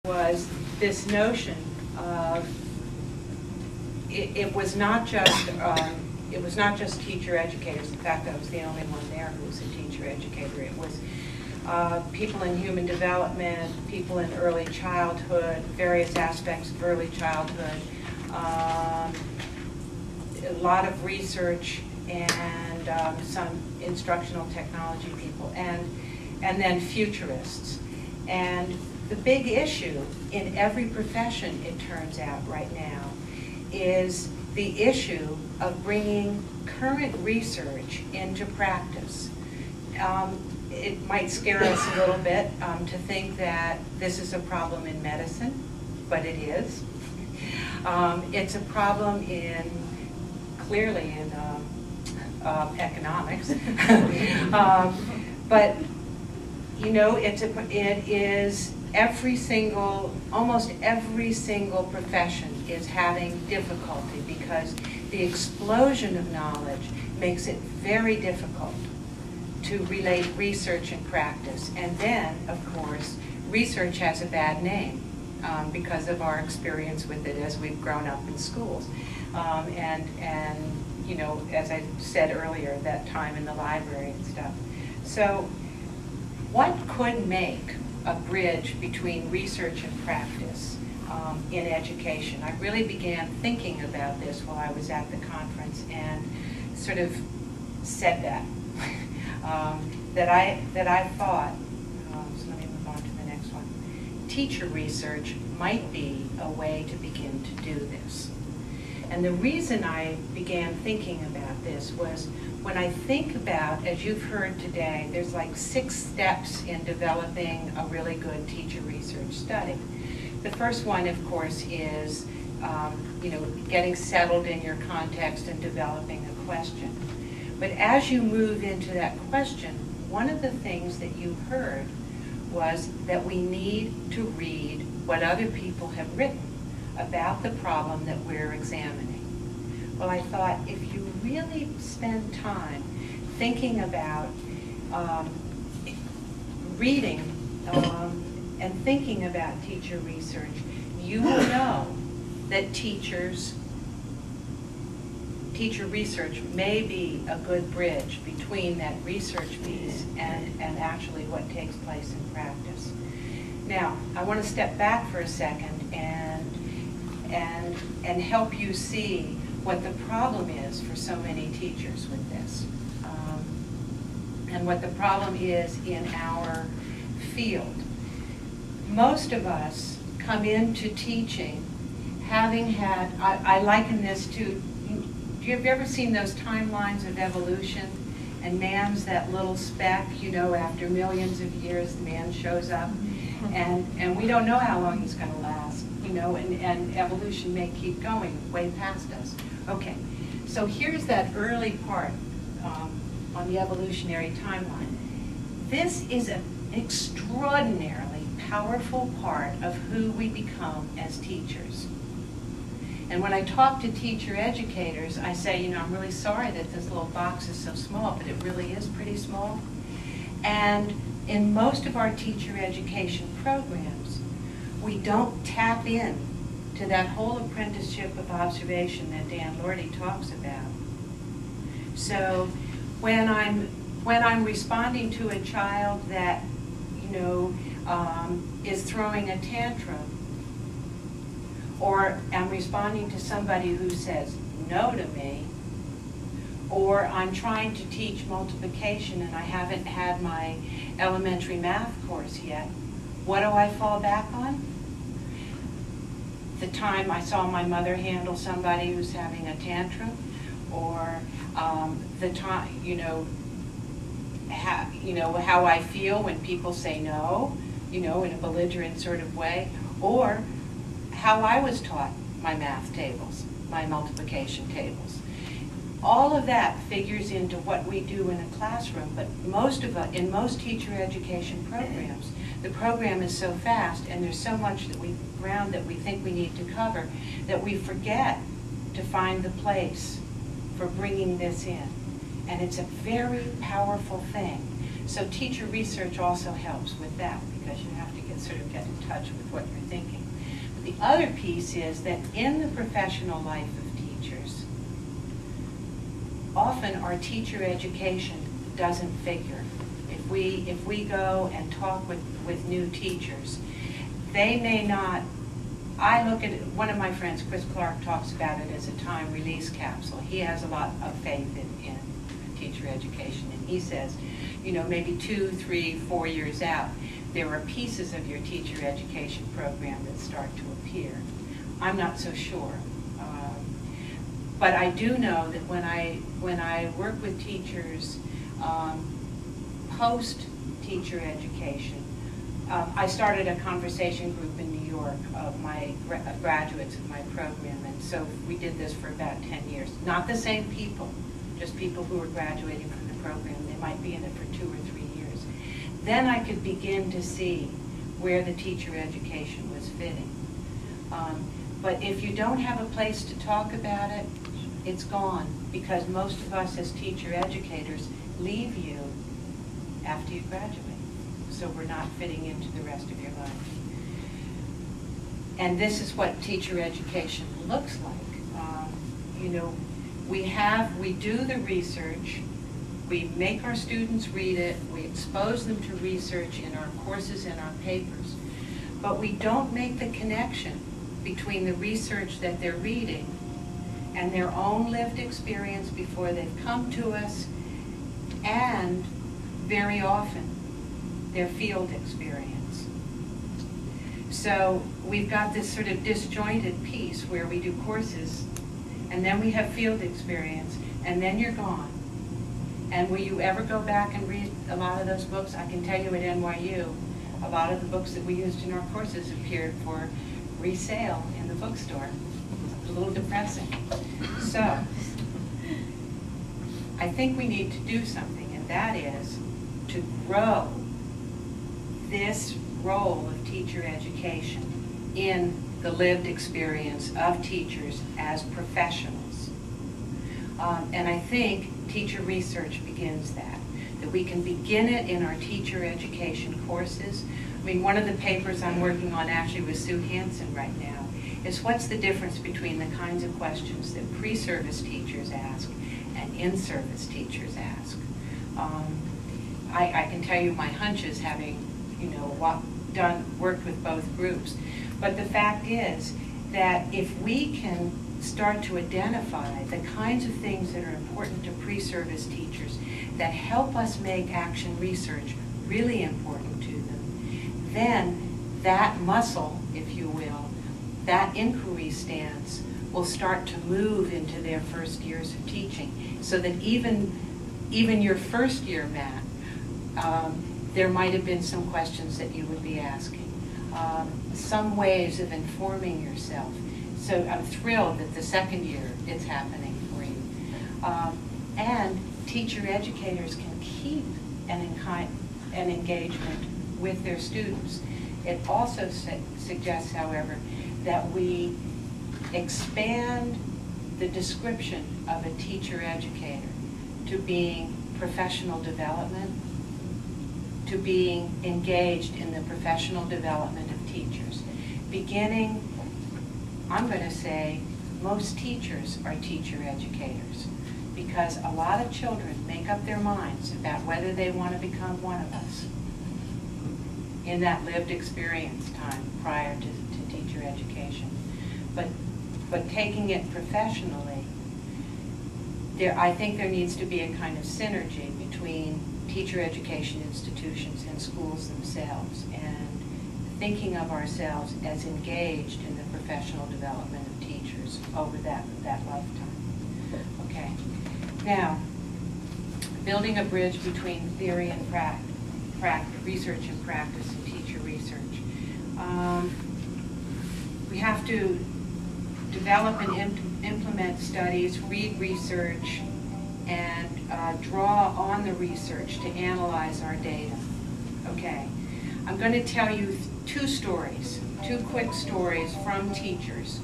was this notion of it was not just teacher educators. In fact, I was the only one there who was a teacher educator. It was people in human development, people in early childhood, various aspects of early childhood, a lot of research, and some instructional technology people, and then futurists. And the big issue in every profession, it turns out right now, is the issue of bringing current research into practice. It might scare us a little bit to think that this is a problem in medicine, but it is. It's a problem clearly in economics. But you know, it is almost every single profession is having difficulty because the explosion of knowledge makes it very difficult to relate research and practice. And then, of course, research has a bad name because of our experience with it as we've grown up in schools. And you know, as I said earlier, that time in the library and stuff. So what could make a bridge between research and practice in education? I really began thinking about this while I was at the conference and sort of said that. that I thought, so let me move on to the next one, teacher research might be a way to begin to do this. And the reason I began thinking about this was when I think about, as you've heard today, there's like 6 steps in developing a really good teacher research study. The first one, of course, is you know, getting settled in your context and developing a question. But as you move into that question, one of the things that you heard was that we need to read what other people have written about the problem that we're examining. Well, I thought if you really spend time thinking about reading and thinking about teacher research, you will know that teacher research may be a good bridge between that research piece and actually what takes place in practice. Now, I want to step back for a second and help you see what the problem is for so many teachers with this, and what the problem is in our field. Most of us come into teaching having had, I liken this to, have you ever seen those timelines of evolution? And man's that little speck, you know, after millions of years, man shows up, and we don't know how long he's going to last, you know, and evolution may keep going way past us. Okay, so here's that early part on the evolutionary timeline. This is an extraordinarily powerful part of who we become as teachers. And when I talk to teacher educators, I say, you know, I'm really sorry that this little box is so small, but it really is pretty small. And in most of our teacher education programs, we don't tap in to that whole apprenticeship of observation that Dan Lordy talks about. So when I'm responding to a child that, you know, is throwing a tantrum, or I'm responding to somebody who says no to me, or I'm trying to teach multiplication and I haven't had my elementary math course yet, what do I fall back on? The time I saw my mother handle somebody who's having a tantrum, or the time, you know how I feel when people say no, you know, in a belligerent sort of way, or how I was taught my math tables, my multiplication tables. All of that figures into what we do in a classroom, but in most teacher education programs, the program is so fast and there's so much ground that we think we need to cover that we forget to find the place for bringing this in. And it's a very powerful thing. So teacher research also helps with that, because you have to sort of get in touch with what you're thinking. But the other piece is that in the professional life of teachers, often our teacher education doesn't figure. If we go and talk with new teachers, they may not. I look at it, one of my friends, Chris Clark, talks about it as a time release capsule. He has a lot of faith in teacher education, and he says, you know, maybe 2, 3, 4 years out, there are pieces of your teacher education program that start to appear. I'm not so sure. But I do know that when I work with teachers post-teacher education, I started a conversation group in New York of my graduates of my program, and so we did this for about 10 years. Not the same people, just people who were graduating from the program. They might be in it for 2 or 3 years. Then I could begin to see where the teacher education was fitting. But if you don't have a place to talk about it, it's gone, because most of us as teacher educators leave you after you graduate. So we're not fitting into the rest of your life. And this is what teacher education looks like. You know, we do the research, we make our students read it, we expose them to research in our courses and our papers, but we don't make the connection between the research that they're reading and their own lived experience before they've come to us, and very often their field experience. So we've got this sort of disjointed piece where we do courses, and then we have field experience, and then you're gone. And will you ever go back and read a lot of those books? I can tell you at NYU, a lot of the books that we used in our courses appeared for resale in the bookstore. It's a little depressing. So I think we need to do something, and that is to grow this role of teacher education in the lived experience of teachers as professionals. And I think teacher research begins that we can begin it in our teacher education courses. I mean, one of the papers I'm working on actually with Sue Hansen right now is what's the difference between the kinds of questions that pre-service teachers ask and in-service teachers ask. I can tell you my hunches, having worked with both groups. But the fact is that if we can start to identify the kinds of things that are important to pre-service teachers that help us make action research really important to them, then that muscle, if you will, that inquiry stance will start to move into their first years of teaching, so that even your first year, Matt, there might have been some questions that you would be asking, some ways of informing yourself. So I'm thrilled that the second year it's happening for you. And teacher educators can keep an engagement with their students. It also suggests, however, that we expand the description of a teacher educator to being professional development, to being engaged in the professional development of teachers. Beginning, I'm going to say, most teachers are teacher educators, because a lot of children make up their minds about whether they want to become one of us in that lived experience time prior to teacher education. But taking it professionally, I think there needs to be a kind of synergy between teacher education institutions and schools themselves, and thinking of ourselves as engaged in the professional development of teachers over that lifetime. Okay. Now, building a bridge between theory and research and practice and teacher research. We have to develop and implement studies, read research, and draw on the research to analyze our data. Okay, I'm going to tell you two quick stories from teachers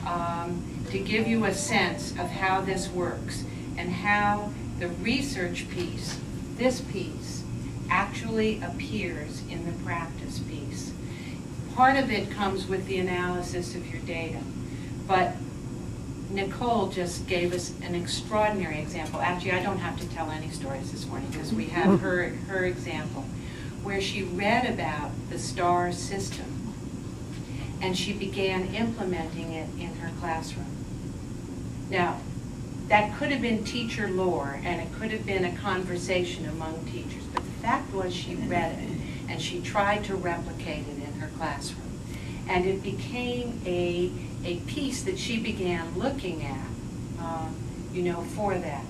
to give you a sense of how this works and how the research piece, this piece, actually appears in the practice piece. Part of it comes with the analysis of your data, but Nicole just gave us an extraordinary example. Actually, I don't have to tell any stories this morning because we have her example, where she read about the STAR system and she began implementing it in her classroom. Now, that could have been teacher lore and it could have been a conversation among teachers, but the fact was she read it and she tried to replicate it in her classroom. And it became a piece that she began looking at, you know, for that.